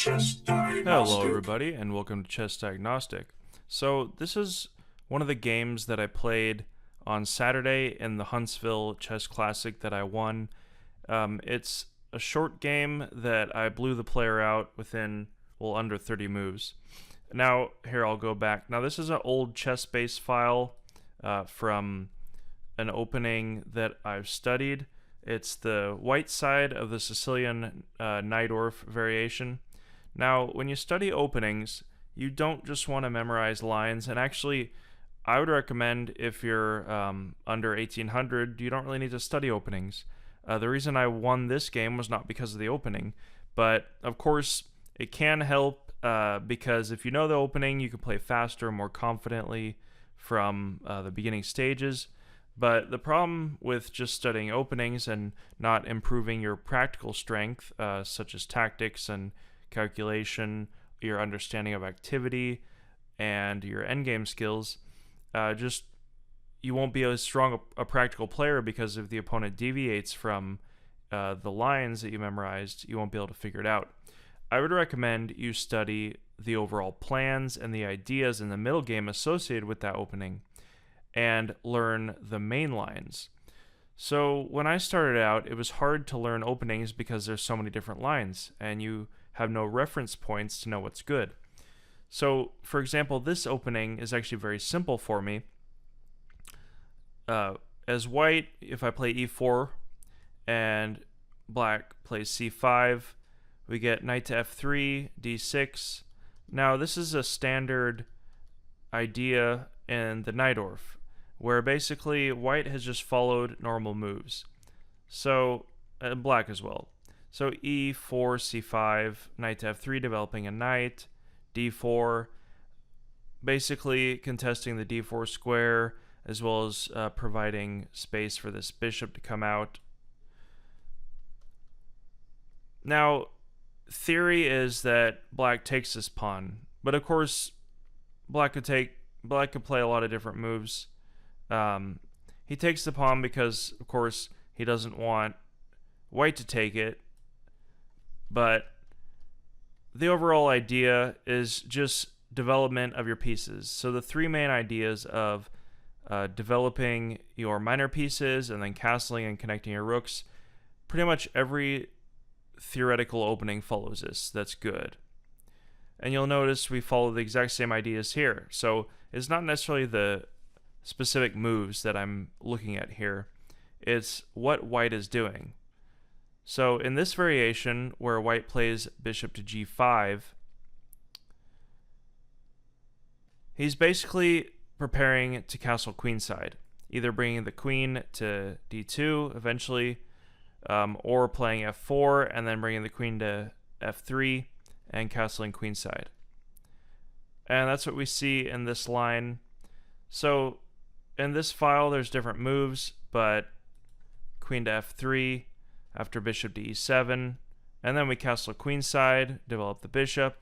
Hello everybody and welcome to ChessDiagnostic. So this is one of the games that I played on Saturday in the Huntsville Chess Classic that I won. It's a short game that I blew the player out within, well, under 30 moves. Now, here I'll go back. Now this is an old ChessBase file from an opening that I've studied. It's the white side of the Sicilian Najdorf variation. Now, when you study openings, you don't just want to memorize lines, and actually, I would recommend if you're under 1800, you don't really need to study openings. The reason I won this game was not because of the opening, but of course, it can help because if you know the opening, you can play faster, more confidently from the beginning stages. But the problem with just studying openings and not improving your practical strength, such as tactics and calculation, your understanding of activity, and your endgame skills, you won't be as strong a practical player, because if the opponent deviates from the lines that you memorized, you won't be able to figure it out. I would recommend you study the overall plans and the ideas in the middle game associated with that opening, and learn the main lines. So when I started out, it was hard to learn openings because there's so many different lines, and you have no reference points to know what's good. So, for example, this opening is actually very simple for me. As white, if I play e4 and black plays c5, we get knight to f3, d6. Now, this is a standard idea in the Najdorf, where basically white has just followed normal moves. So, black as well. So e4, c5, knight to f3, developing a knight, d4, basically contesting the d4 square, as well as providing space for this bishop to come out. Now, theory is that black takes this pawn, but of course, black could play a lot of different moves. He takes the pawn because, of course, he doesn't want white to take it. But the overall idea is just development of your pieces. So the three main ideas of developing your minor pieces and then castling and connecting your rooks, pretty much every theoretical opening follows this. That's good. And you'll notice we follow the exact same ideas here. So it's not necessarily the specific moves that I'm looking at here. It's what white is doing. So in this variation, where white plays bishop to g5, he's basically preparing to castle queenside, either bringing the queen to d2 eventually, or playing f4 and then bringing the queen to f3 and castling queenside. And that's what we see in this line. So in this file, there's different moves, but queen to f3, after bishop to e7, and then we castle queenside, develop the bishop,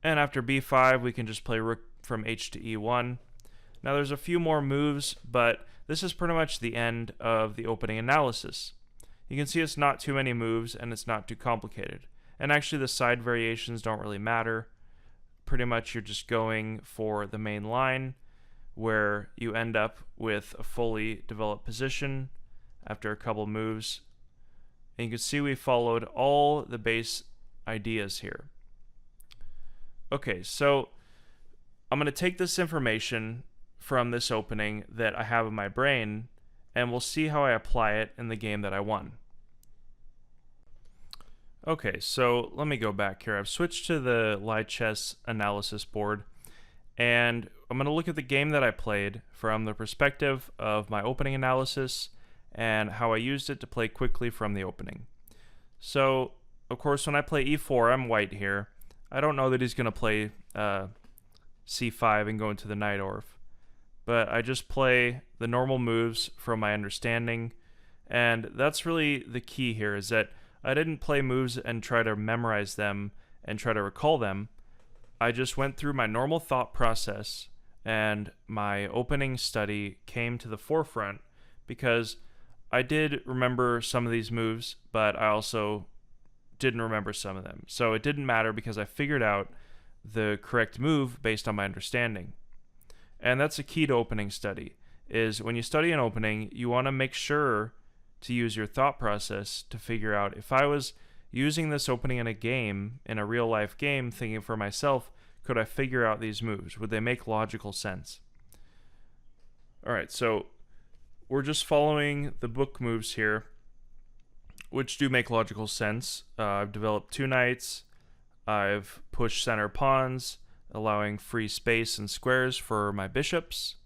and after b5 we can just play rook from h to e1. Now there's a few more moves, but this is pretty much the end of the opening analysis. You can see it's not too many moves and it's not too complicated. And actually the side variations don't really matter. Pretty much you're just going for the main line, where you end up with a fully developed position after a couple moves. And you can see we followed all the base ideas here. Okay, so I'm going to take this information from this opening that I have in my brain, and we'll see how I apply it in the game that I won. Okay, so let me go back here. I've switched to the live chess analysis board, and I'm going to look at the game that I played from the perspective of my opening analysis and how I used it to play quickly from the opening. So, of course, when I play e4, I'm white here. I don't know that he's going to play c5 and go into the Najdorf, but I just play the normal moves from my understanding, and that's really the key here, is that I didn't play moves and try to memorize them and try to recall them. I just went through my normal thought process, and my opening study came to the forefront because I did remember some of these moves, but I also didn't remember some of them. So it didn't matter because I figured out the correct move based on my understanding. And that's a key to opening study, is when you study an opening, you want to make sure to use your thought process to figure out, if I was using this opening in a game, in a real life game, thinking for myself, could I figure out these moves? Would they make logical sense? All right, so we're just following the book moves here, which do make logical sense. I've developed 2 knights. I've pushed center pawns, allowing free space and squares for my bishops.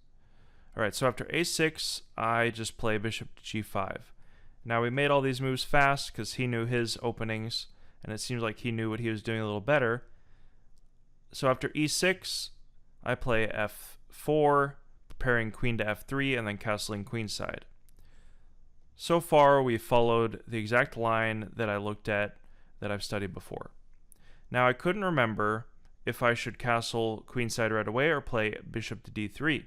All right, so after a6, I just play bishop to g5. Now, we made all these moves fast because he knew his openings, and it seems like he knew what he was doing a little better. So after e6, I play f4, preparing queen to f3, and then castling queenside. So far, we've followed the exact line that I looked at that I've studied before. Now, I couldn't remember if I should castle queenside right away or play bishop to d3.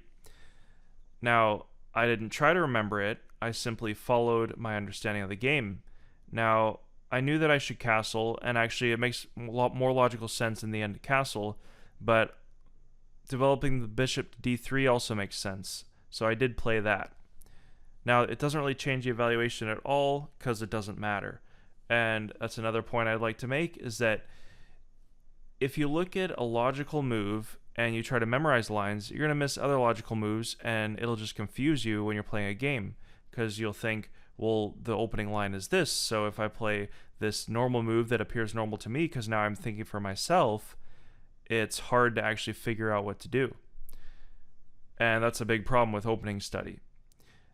Now, I didn't try to remember it. I simply followed my understanding of the game. Now, I knew that I should castle, and actually it makes a lot more logical sense in the end to castle, but developing the bishop to d3 also makes sense, so I did play that. Now, it doesn't really change the evaluation at all because it doesn't matter. And that's another point I'd like to make, is that if you look at a logical move and you try to memorize lines, you're going to miss other logical moves, and it'll just confuse you when you're playing a game, because you'll think, well, the opening line is this, so if I play this normal move that appears normal to me because now I'm thinking for myself, it's hard to actually figure out what to do. And that's a big problem with opening study.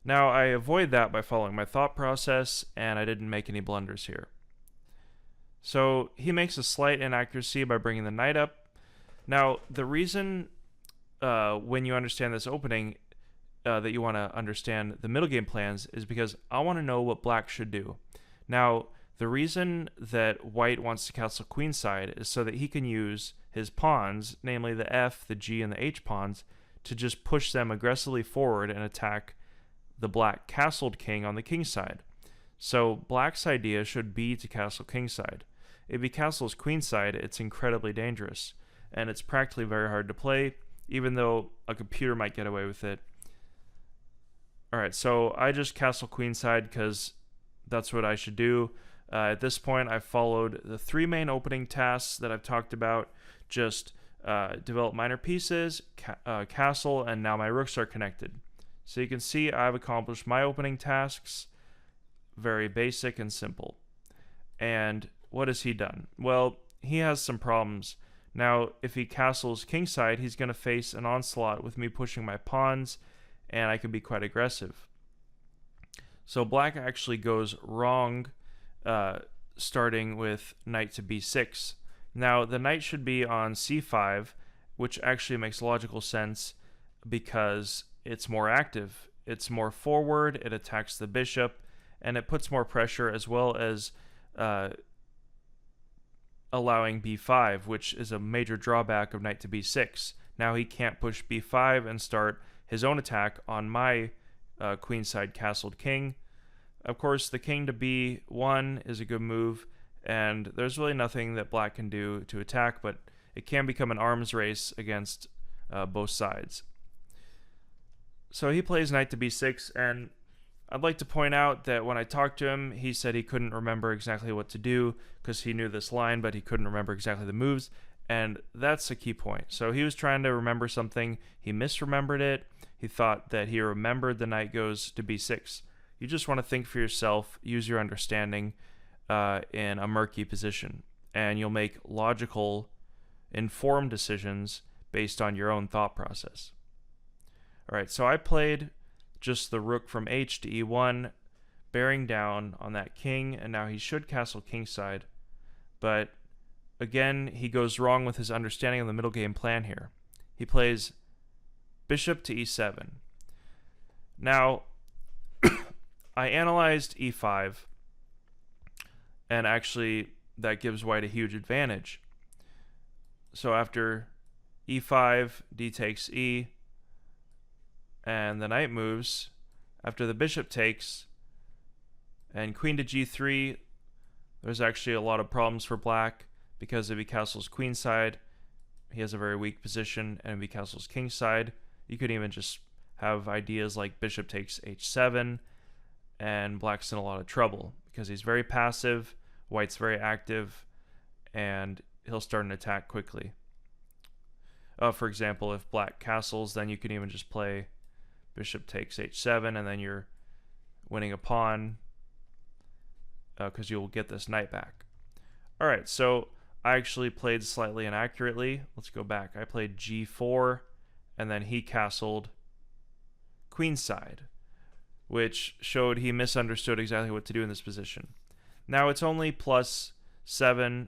Now, I avoid that by following my thought process, and I didn't make any blunders here. So he makes a slight inaccuracy by bringing the knight up. Now, the reason when you understand this opening that you want to understand the middle game plans is because I want to know what black should do. Now, the reason that white wants to castle queenside is so that he can use his pawns, namely the f, the g, and the h pawns, to just push them aggressively forward and attack the black castled king on the king side. So black's idea should be to castle kingside. If he castles queenside, it's incredibly dangerous, and it's practically very hard to play, even though a computer might get away with it. Alright, so I just castle queenside because that's what I should do. At this point, I've followed the 3 main opening tasks that I've talked about. Just develop minor pieces, castle, and now my rooks are connected. So you can see I've accomplished my opening tasks. Very basic and simple. And what has he done? Well, he has some problems. Now, if he castles kingside, he's going to face an onslaught with me pushing my pawns, and I can be quite aggressive. So black actually goes wrong, starting with knight to b6. Now, the knight should be on c5, which actually makes logical sense because it's more active. It's more forward, it attacks the bishop, and it puts more pressure, as well as allowing b5, which is a major drawback of knight to b6. Now he can't push b5 and start his own attack on my queenside castled king. Of course, the king to b1 is a good move, and there's really nothing that black can do to attack, but it can become an arms race against both sides. So he plays knight to b6, and I'd like to point out that when I talked to him, he said he couldn't remember exactly what to do because he knew this line, but he couldn't remember exactly the moves, and that's a key point. So he was trying to remember something, he misremembered it, he thought that he remembered the knight goes to b6. You just want to think for yourself, use your understanding in a murky position, and you'll make logical, informed decisions based on your own thought process. Alright, so I played just the rook from h to e1, bearing down on that king, and now he should castle kingside. But again, he goes wrong with his understanding of the middle game plan here. He plays bishop to e7. Now, I analyzed e5, and actually that gives white a huge advantage. So after e5, d takes e, and the knight moves, after the bishop takes, and queen to g3, There's actually a lot of problems for black, because if he castles queenside, he has a very weak position, and if he castles kingside, you could even just have ideas like bishop takes h7, and black's in a lot of trouble because he's very passive, white's very active, and he'll start an attack quickly. For example, if black castles, then you can even just play bishop takes h7, and then you're winning a pawn because you'll get this knight back. Alright, so I actually played slightly inaccurately. Let's go back. I played g4, and then he castled queenside, which showed he misunderstood exactly what to do in this position. Now it's only +7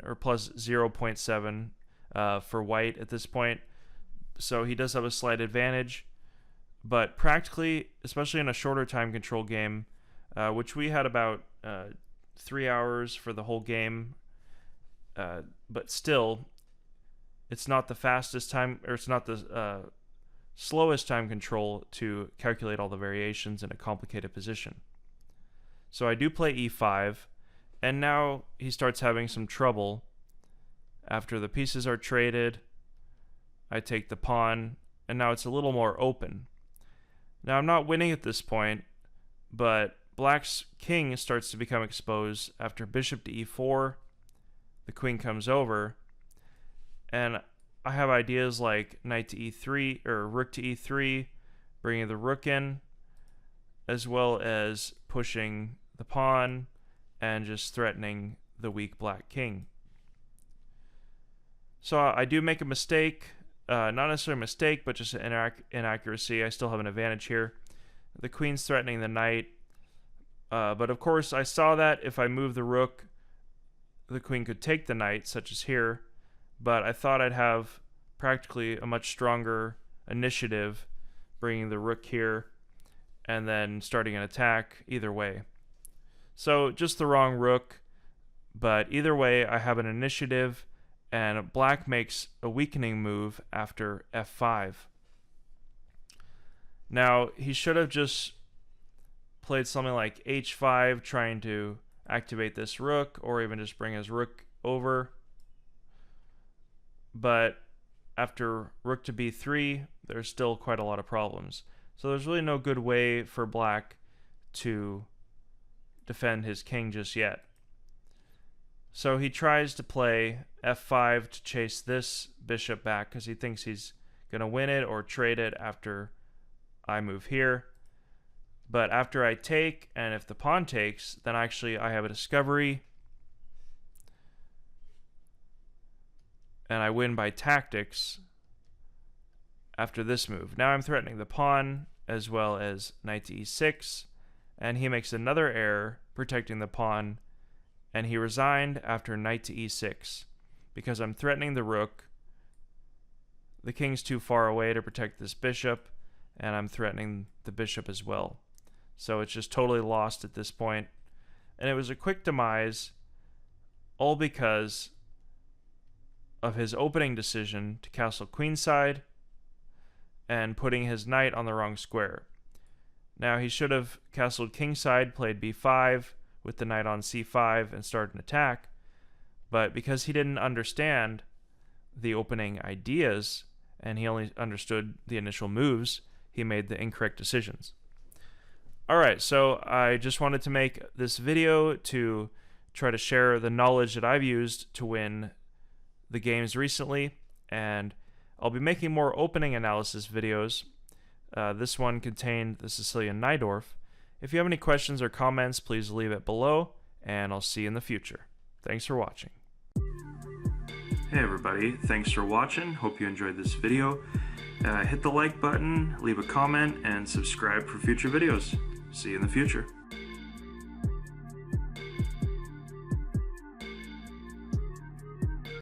or +0.7 for white at this point, so he does have a slight advantage. But practically, especially in a shorter time control game, which we had about 3 hours for the whole game, but still, it's not the fastest time, or it's not the slowest time control to calculate all the variations in a complicated position. So I do play e5, and now he starts having some trouble. After the pieces are traded, I take the pawn, and now it's a little more open. Now I'm not winning at this point, but black's king starts to become exposed after bishop to e4. The queen comes over, and I have ideas like knight to e3 or rook to e3, bringing the rook in, as well as pushing the pawn and just threatening the weak black king. So I do make a mistake, not necessarily a mistake, but just an inaccuracy. I still have an advantage here. The queen's threatening the knight, but of course I saw that if I move the rook, the queen could take the knight, such as here, but I thought I'd have practically a much stronger initiative, bringing the rook here and then starting an attack either way. So just the wrong rook, but either way I have an initiative, and black makes a weakening move after f5. Now he should have just played something like h5, trying to activate this rook, or even just bring his rook over. But after rook to b3, there's still quite a lot of problems. So there's really no good way for black to defend his king just yet. So he tries to play f5 to chase this bishop back because he thinks he's going to win it or trade it after I move here. But after I take, and if the pawn takes, then actually I have a discovery, and I win by tactics after this move. Now I'm threatening the pawn as well as knight to e6, and he makes another error protecting the pawn, and he resigned after knight to e6 because I'm threatening the rook. The king's too far away to protect this bishop, and I'm threatening the bishop as well. So it's just totally lost at this point. And it was a quick demise, all because of his opening decision to castle queenside and putting his knight on the wrong square. Now he should have castled kingside, played b5 with the knight on c5 and started an attack, but because he didn't understand the opening ideas and he only understood the initial moves, he made the incorrect decisions. Alright, so I just wanted to make this video to try to share the knowledge that I've used to win the games recently, and I'll be making more opening analysis videos. This one contained the Sicilian Najdorf. If you have any questions or comments, please leave it below, and I'll see you in the future. Thanks for watching. Hey everybody, thanks for watching. Hope you enjoyed this video. Hit the like button, leave a comment, and subscribe for future videos. See you in the future.